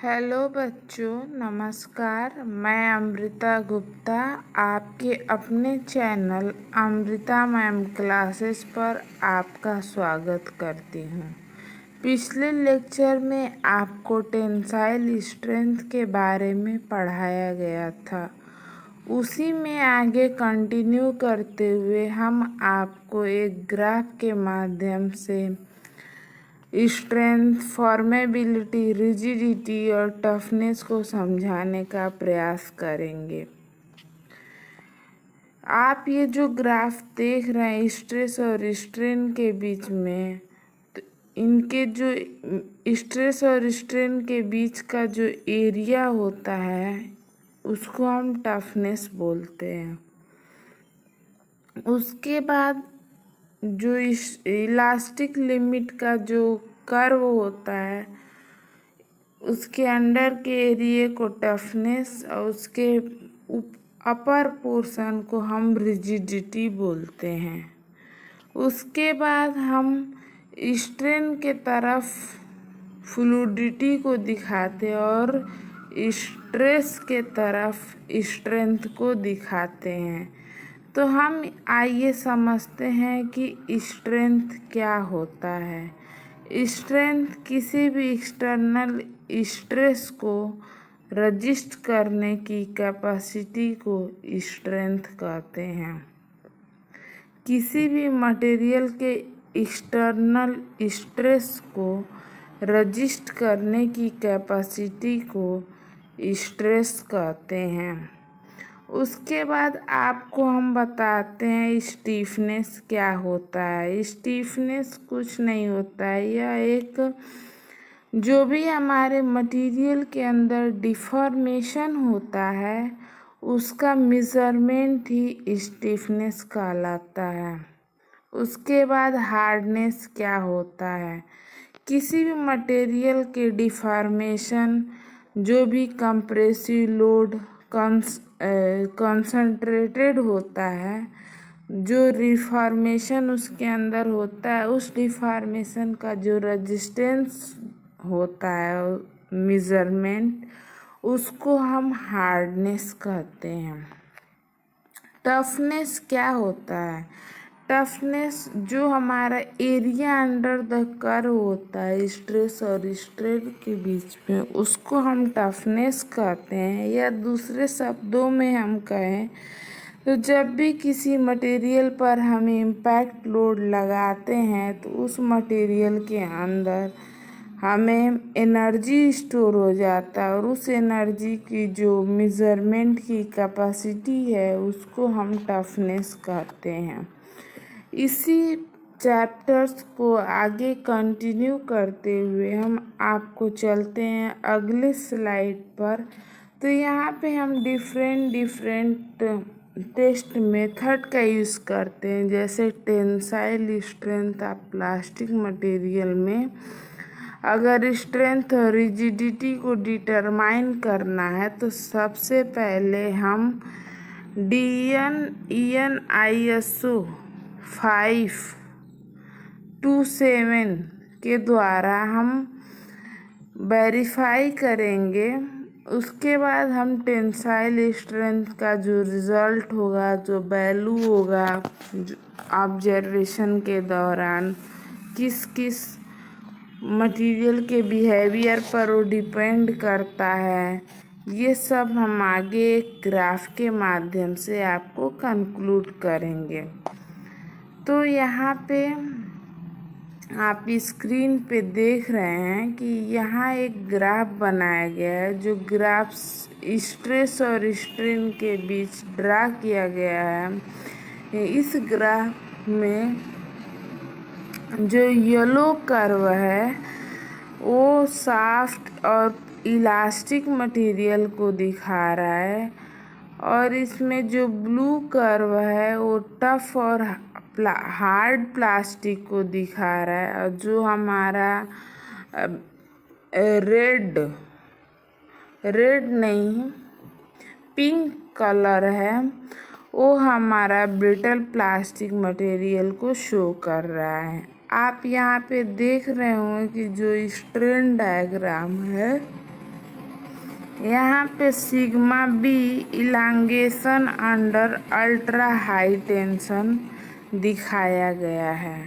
Hello बच्चों, नमस्कार। मैं अमृता गुप्ता आपके अपने चैनल अमृता मैम क्लासेस पर आपका स्वागत करती हूँ। पिछले लेक्चर में आपको टेंसाइल स्ट्रेंथ के बारे में पढ़ाया गया था। उसी में आगे कंटिन्यू करते हुए हम आपको एक ग्राफ के माध्यम से स्ट्रेंथ, फॉर्मेबिलिटी, रिजिडिटी और टफनेस को समझाने का प्रयास करेंगे। आप ये जो ग्राफ देख रहे हैं स्ट्रेस और स्ट्रेन के बीच में, तो इनके जो स्ट्रेस और स्ट्रेन के बीच का जो एरिया होता है उसको हम टफनेस बोलते हैं। उसके बाद जो इलास्टिक लिमिट का जो कर्व होता है उसके अंडर के एरिया को टफनेस और उसके अपर पोर्शन को हम रिजिडिटी बोलते हैं। उसके बाद हम स्ट्रेन के तरफ फ्लूइडिटी को दिखाते और स्ट्रेस के तरफ स्ट्रेंथ को दिखाते हैं। तो हम आइए समझते हैं कि स्ट्रेंथ क्या होता है। स्ट्रेंथ किसी भी एक्सटर्नल स्ट्रेस को रजिस्ट करने की कैपेसिटी को स्ट्रेंथ कहते हैं। किसी भी मटेरियल के एक्सटर्नल स्ट्रेस को रजिस्ट करने की कैपेसिटी को स्ट्रेस कहते हैं। उसके बाद आपको हम बताते हैं स्टीफनेस क्या होता है। स्टीफनेस कुछ नहीं होता है, यह एक जो भी हमारे मटेरियल के अंदर डिफॉर्मेशन होता है उसका मेजरमेंट ही स्टीफनेस कहलाता है। उसके बाद हार्डनेस क्या होता है। किसी भी मटेरियल के डिफॉर्मेशन, जो भी कंप्रेसिव लोड कंसंट्रेटेड होता है, जो डिफॉर्मेशन उसके अंदर होता है उस डिफॉर्मेशन का जो रेजिस्टेंस होता है मेजरमेंट, उसको हम हार्डनेस कहते हैं। टफनेस क्या होता है। टफनेस जो हमारा एरिया अंडर द कर्व होता है स्ट्रेस और स्ट्रेन के बीच में, उसको हम टफनेस कहते हैं। या दूसरे शब्दों में हम कहें तो जब भी किसी मटेरियल पर हम इम्पैक्ट लोड लगाते हैं तो उस मटेरियल के अंदर हमें एनर्जी स्टोर हो जाता है और उस एनर्जी की जो मेजरमेंट की कैपेसिटी है उसको हम टफनेस कहते हैं। इसी चैप्टर्स को आगे कंटिन्यू करते हुए हम आपको चलते हैं अगले स्लाइड पर। तो यहाँ पे हम डिफरेंट टेस्ट मेथड का यूज़ करते हैं, जैसे tensile strength of plastic material में अगर स्ट्रेंथ और रिजिडिटी को डिटरमाइन करना है तो सबसे पहले हम DN ISO 527 के द्वारा हम वेरीफाई करेंगे। उसके बाद हम टेंसाइल स्ट्रेंथ का जो रिज़ल्ट होगा, जो वैल्यू होगा ऑब्जर्वेशन के दौरान, किस किस मटेरियल के बिहेवियर पर वो डिपेंड करता है, ये सब हम आगे एक ग्राफ के माध्यम से आपको कंक्लूड करेंगे। तो यहाँ पे आप स्क्रीन पे देख रहे हैं कि यहाँ एक ग्राफ बनाया गया है, जो ग्राफ स्ट्रेस और स्ट्रेन के बीच ड्रा किया गया है। इस ग्राफ में जो येलो कर्व है वो सॉफ्ट और इलास्टिक मटेरियल को दिखा रहा है और इसमें जो ब्लू कर्व है वो टफ और हार्ड प्लास्टिक को दिखा रहा है। और जो हमारा रेड नहीं पिंक कलर है वो हमारा ब्रिटल प्लास्टिक मटेरियल को शो कर रहा है। आप यहाँ पे देख रहे होंगे कि जो स्ट्रेन डायग्राम है यहाँ पे sigma B elongation under ultra high tension दिखाया गया है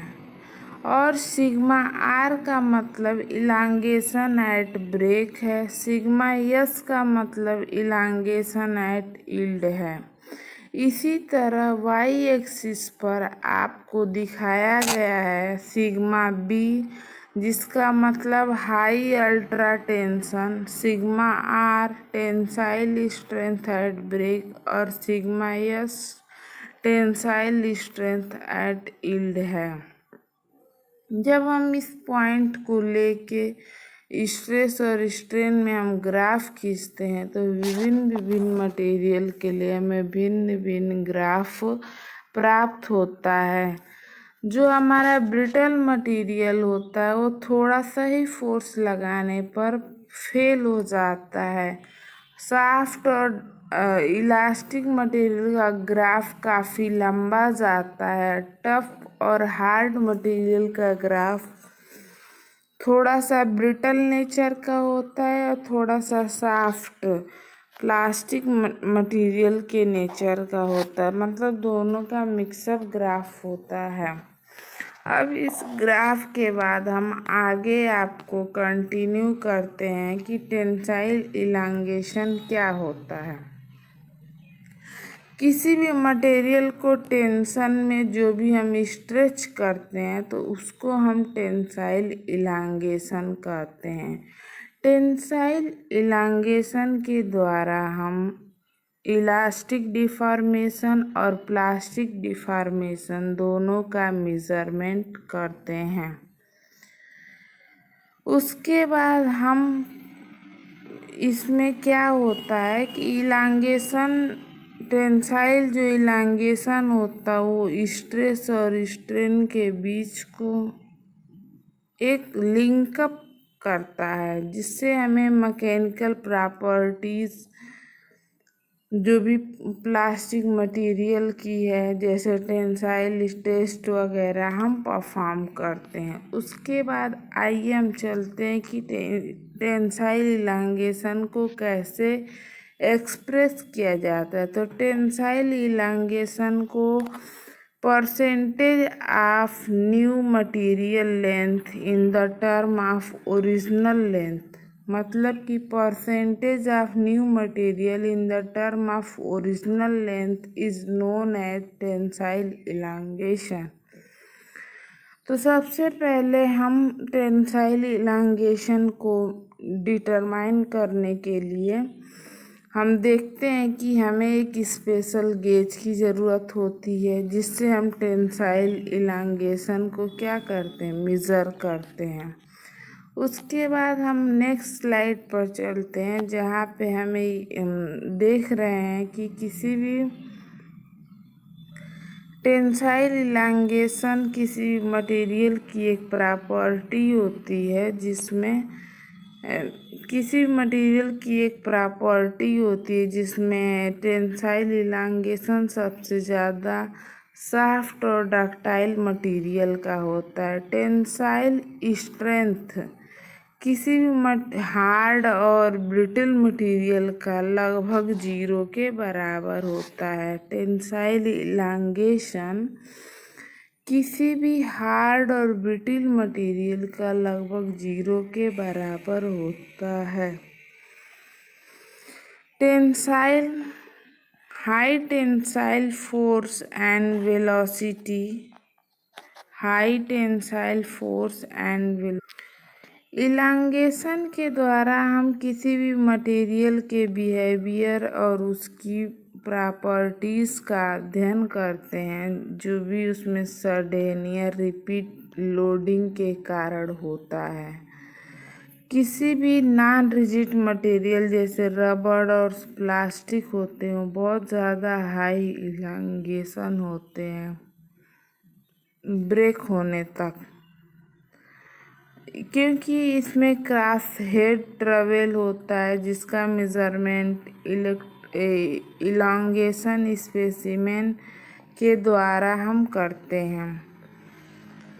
और सिग्मा आर का मतलब इलांगेशन एट ब्रेक है, सिग्मा एस का मतलब इलांगेशन एट यील्ड है। इसी तरह वाई एक्सिस पर आपको दिखाया गया है सिग्मा बी जिसका मतलब high ultra tension, sigma are tensile strength eight break और sigma S tensile strength eight yield है। जब हम इस पॉइंट को लेके स्ट्रेस और स्ट्रेन में हम ग्राफ खींचते हैं तो विभिन्न मटेरियल के लिए हमें भिन्न भिन्न ग्राफ प्राप्त होता है। जो हमारा ब्रिटल मटेरियल होता है वो थोड़ा सा ही फोर्स लगाने पर फेल हो जाता है। सॉफ्ट और इलास्टिक मटेरियल का ग्राफ काफ़ी लंबा जाता है। टफ और हार्ड मटेरियल का ग्राफ थोड़ा सा ब्रिटल नेचर का होता है और थोड़ा सा सॉफ्ट प्लास्टिक मटेरियल के नेचर का होता है, मतलब दोनों का मिक्सअप ग्राफ होता है। अब इस ग्राफ के बाद हम आगे आपको कंटिन्यू करते हैं कि टेंसाइल इलांगेशन क्या होता है। किसी भी मटेरियल को टेंशन में जो भी हम स्ट्रेच करते हैं तो उसको हम टेंसाइल इलांगेशन कहते हैं। टेंसाइल इलांगेशन के द्वारा हम इलास्टिक डिफॉर्मेशन और प्लास्टिक डिफॉर्मेशन दोनों का मेजरमेंट करते हैं। उसके बाद हम इसमें क्या होता है कि इलांगेशन टेंसाइल जो इलांगेशन होता है वो स्ट्रेस और स्ट्रेन के बीच को एक लिंकअप करता है जिससे हमें मैकेनिकल प्रॉपर्टीज जो भी प्लास्टिक मटेरियल की है जैसे टेंसाइल टेस्ट वगैरह हम परफॉर्म करते हैं। उसके बाद आइए हम चलते हैं कि टेंसाइल इलांगेशन को कैसे एक्सप्रेस किया जाता है। तो टेंसाइल इलांगेशन को percentage of new material length in the term of original length, मतलब कि percentage of new material in the term of original length is known as tensile elongation. तो सबसे पहले हम टेंसाइल इलांगेशन को डिटरमाइन करने के लिए हम देखते हैं कि हमें एक स्पेशल गेज की ज़रूरत होती है जिससे हम टेंसाइल इलांगेशन को क्या करते हैं, मेज़र करते हैं। उसके बाद हम नेक्स्ट स्लाइड पर चलते हैं जहाँ पे हमें देख रहे हैं कि किसी भी टेंसाइल इलांगेशन किसी मटेरियल की एक प्रॉपर्टी होती है जिसमें किसी मटेरियल की एक प्रॉपर्टी होती है जिसमें टेंसाइल इलांगेशन सबसे ज़्यादा सॉफ्ट और डक्टाइल मटेरियल का होता है। टेंसाइल स्ट्रेंथ किसी भी हार्ड और ब्रिटल मटेरियल का लगभग 0 के बराबर होता है। टेंसाइल इलांगेशन किसी भी हार्ड और ब्रिटल मटेरियल का लगभग 0 के बराबर होता है। Tensile high tensile force and velocity, high tensile force and elongation के द्वारा हम किसी भी मटेरियल के बिहेवियर और उसकी प्रॉपर्टीज़ का अध्ययन करते हैं जो भी उसमें सडन या रिपीट लोडिंग के कारण होता है। किसी भी नॉन रिजिड मटेरियल जैसे रबड़ और प्लास्टिक होते हैं बहुत ज़्यादा हाई इलांगेशन होते हैं ब्रेक होने तक, क्योंकि इसमें क्रॉस हेड ट्रेवल होता है जिसका मेजरमेंट इलांगेशन स्पेसिमेन के द्वारा हम करते हैं।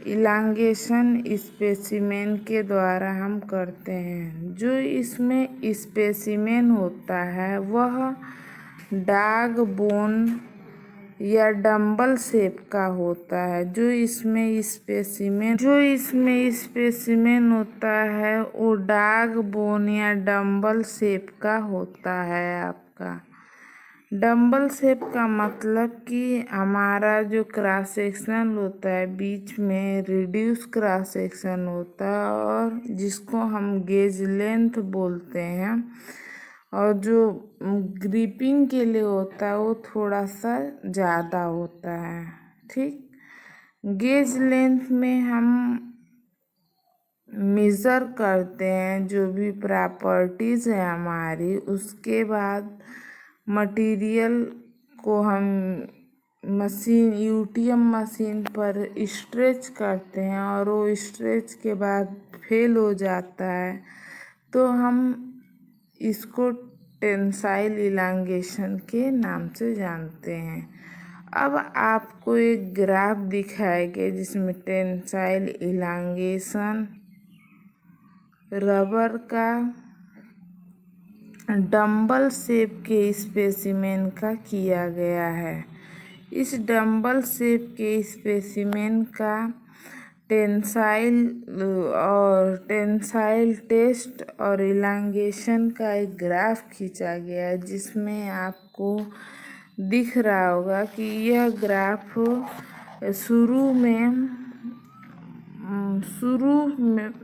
इलांगेशन स्पेसिमेन के द्वारा हम करते हैं। जो इसमें स्पेसिमेन होता है वह डॉग बोन या डंबल शेप का होता है। जो इसमें स्पेसिमेन होता है वो डॉग बोन या डंबल शेप का होता है। आपका डंबल शेप का मतलब कि हमारा जो क्रॉस सेक्शन होता है बीच में रिड्यूस क्रॉस सेक्शन होता है और जिसको हम गेज लेंथ बोलते हैं, और जो ग्रिपिंग के लिए होता है वो थोड़ा सा ज़्यादा होता है। ठीक, गेज लेंथ में हम मेज़र करते हैं जो भी प्रॉपर्टीज़ है हमारी, उसके बाद मटेरियल को हम यूटीएम मशीन पर स्ट्रेच करते हैं और वो स्ट्रेच के बाद फेल हो जाता है तो हम इसको टेंसाइल इलांगेशन के नाम से जानते हैं। अब आपको एक ग्राफ दिखाया गया जिसमें टेंसाइल इलांगेशन रबर का डंबल शेप के स्पेसिमेन का किया गया है। इस डंबल शेप के स्पेसिमेन का टेंसाइल टेस्ट और इलांगेशन का एक ग्राफ खींचा गया है जिसमें आपको दिख रहा होगा कि यह ग्राफ शुरू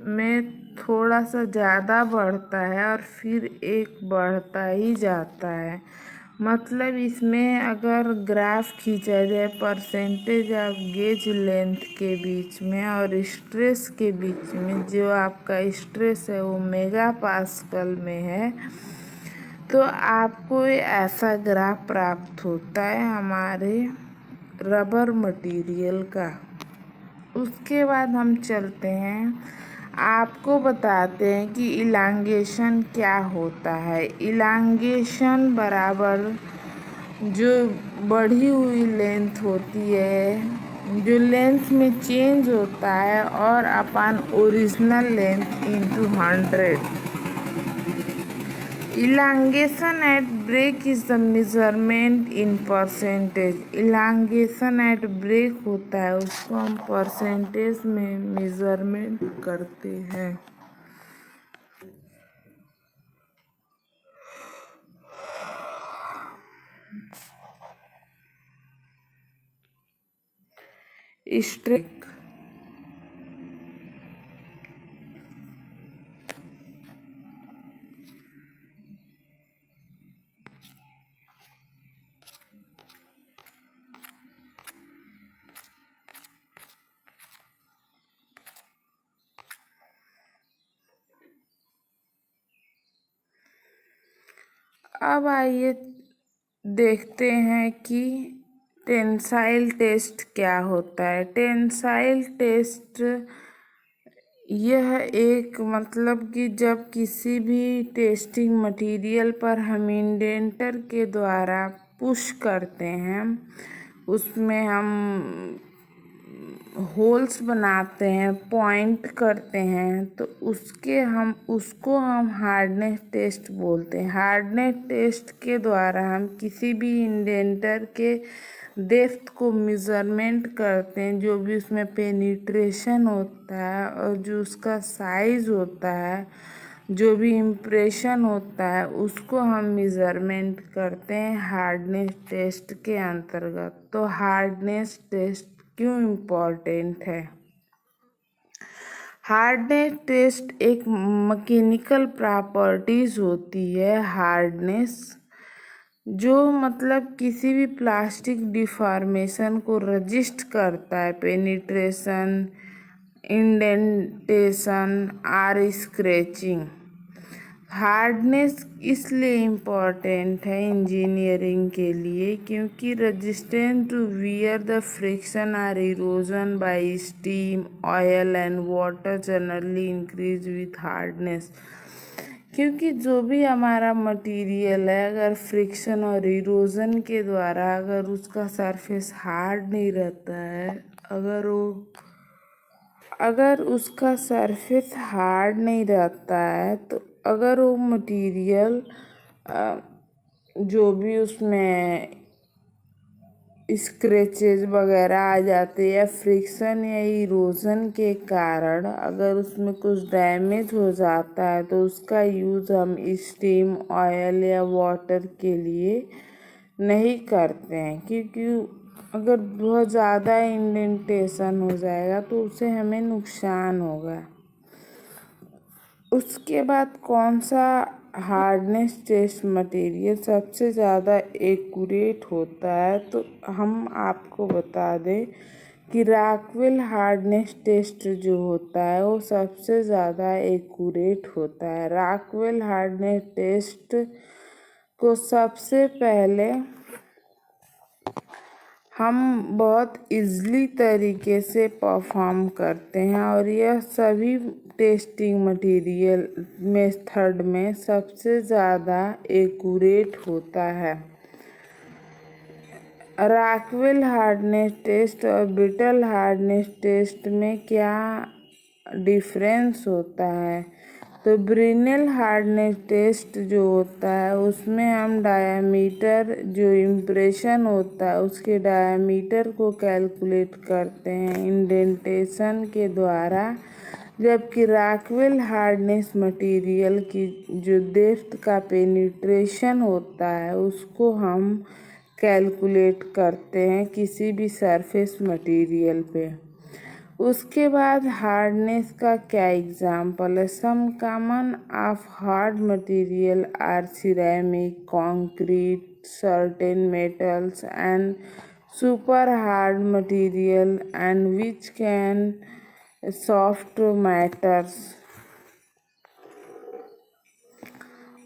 में थोड़ा सा ज़्यादा बढ़ता है और फिर एक बढ़ता ही जाता है। मतलब इसमें अगर ग्राफ खींचा जाए परसेंटेज ऑफ गेज लेंथ के बीच में और स्ट्रेस के बीच में, जो आपका स्ट्रेस है वो मेगा पास्कल में है, तो आपको ऐसा ग्राफ प्राप्त होता है हमारे रबर मटेरियल का। उसके बाद हम चलते हैं, आपको बताते हैं कि इलांगेशन क्या होता है। इलांगेशन बराबर जो बढ़ी हुई लेंथ होती है, जो लेंथ में चेंज होता है और अपन original length into 100। Elongation at break is the measurement in percentage। Elongation at break होता है, उसको हम परसेंटेज में मेजरमेंट करते हैं। स्ट्रेक अब आइए देखते हैं कि टेंसाइल टेस्ट क्या होता है। टेंसाइल टेस्ट यह एक मतलब कि जब किसी भी टेस्टिंग मटेरियल पर हम इंडेंटर के द्वारा पुश करते हैं, उसमें हम होल्स बनाते हैं, पॉइंट करते हैं, तो उसको हम हार्डनेस टेस्ट बोलते हैं। हार्डनेस टेस्ट के द्वारा हम किसी भी इंडेंटर के डेप्थ को मेजरमेंट करते हैं, जो भी उसमें पेनिट्रेशन होता है और जो उसका साइज होता है, जो भी इम्प्रेशन होता है, उसको हम मेजरमेंट करते हैं हार्डनेस टेस्ट के अंतर्गत। तो हार्डनेस टेस्ट क्यों इम्पोर्टेंट है? हार्डनेस टेस्ट एक मैकेनिकल प्रॉपर्टीज होती है हार्डनेस, जो मतलब किसी भी प्लास्टिक डिफॉर्मेशन को रजिस्ट करता है, पेनिट्रेशन, इंडेंटेशन और स्क्रैचिंग। हार्डनेस इसलिए इम्पॉर्टेंट है इंजीनियरिंग के लिए क्योंकि resistant to wear the friction और erosion bye steam, oil and water generally increase with hardness. क्योंकि जो भी हमारा मटेरियल है, अगर फ्रिक्शन और इरोजन के द्वारा अगर उसका सरफेस हार्ड नहीं रहता है, अगर वो अगर उसका सरफेस हार्ड नहीं रहता है तो अगर वो मटेरियल जो भी उसमें स्क्रैचेज वगैरह आ जाते या फ्रिक्शन या इरोजन के कारण अगर उसमें कुछ डैमेज हो जाता है तो उसका यूज़ हम स्टीम ऑयल या वाटर के लिए नहीं करते हैं, क्योंकि अगर बहुत ज़्यादा इंडेंटेशन हो जाएगा तो उससे हमें नुकसान होगा। उसके बाद कौन सा हार्डनेस टेस्ट मटेरियल सबसे ज़्यादा एक्यूरेट होता है, तो हम आपको बता दें कि रॉकवेल हार्डनेस टेस्ट जो होता है वो सबसे ज़्यादा एक्यूरेट होता है। रॉकवेल हार्डनेस टेस्ट को सबसे पहले हम बहुत इजली तरीके से परफॉर्म करते हैं और यह सभी टेस्टिंग मटेरियल मेथड में सबसे ज़्यादा एक्यूरेट होता है। रॉकवेल हार्डनेस टेस्ट और ब्रिटल हार्डनेस टेस्ट में क्या डिफरेंस होता है, तो ब्रिनल हार्डनेस टेस्ट जो होता है उसमें हम डायामीटर जो इम्प्रेशन होता है उसके डायामीटर को कैलकुलेट करते हैं इंडेंटेशन के द्वारा, जबकि रॉकवेल हार्डनेस मटेरियल की जो डेप्थ का पेनिट्रेशन होता है उसको हम कैलकुलेट करते हैं किसी भी सरफेस मटेरियल पे। उसके बाद हार्डनेस का क्या एग्जाम्पल है, some common of hard material are ceramic, concrete, certain metals and super hard material and which can soft matters.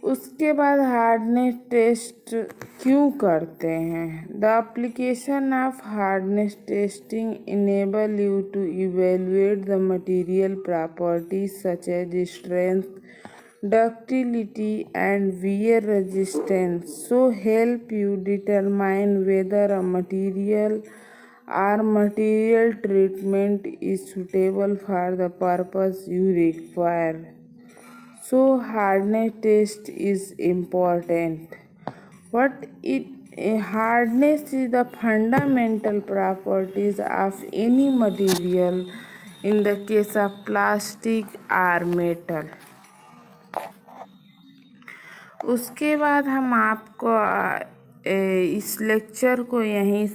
उसके बाद हार्डनेस टेस्ट क्यों करते हैं, the application of hardness testing enable you to evaluate the material properties such as strength, ductility and wear resistance, so help you determine whether a material or material treatment is suitable for the purpose you require. So hardness test is important. Hardness is the fundamental properties of any material in the case of plastic or metal. उसके बाद हम आपको इस lecture को यहीं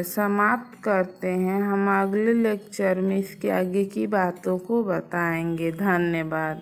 समाप्त करते हैं। हम अगले लेक्चर में इसके आगे की बातों को बताएंगे। धन्यवाद।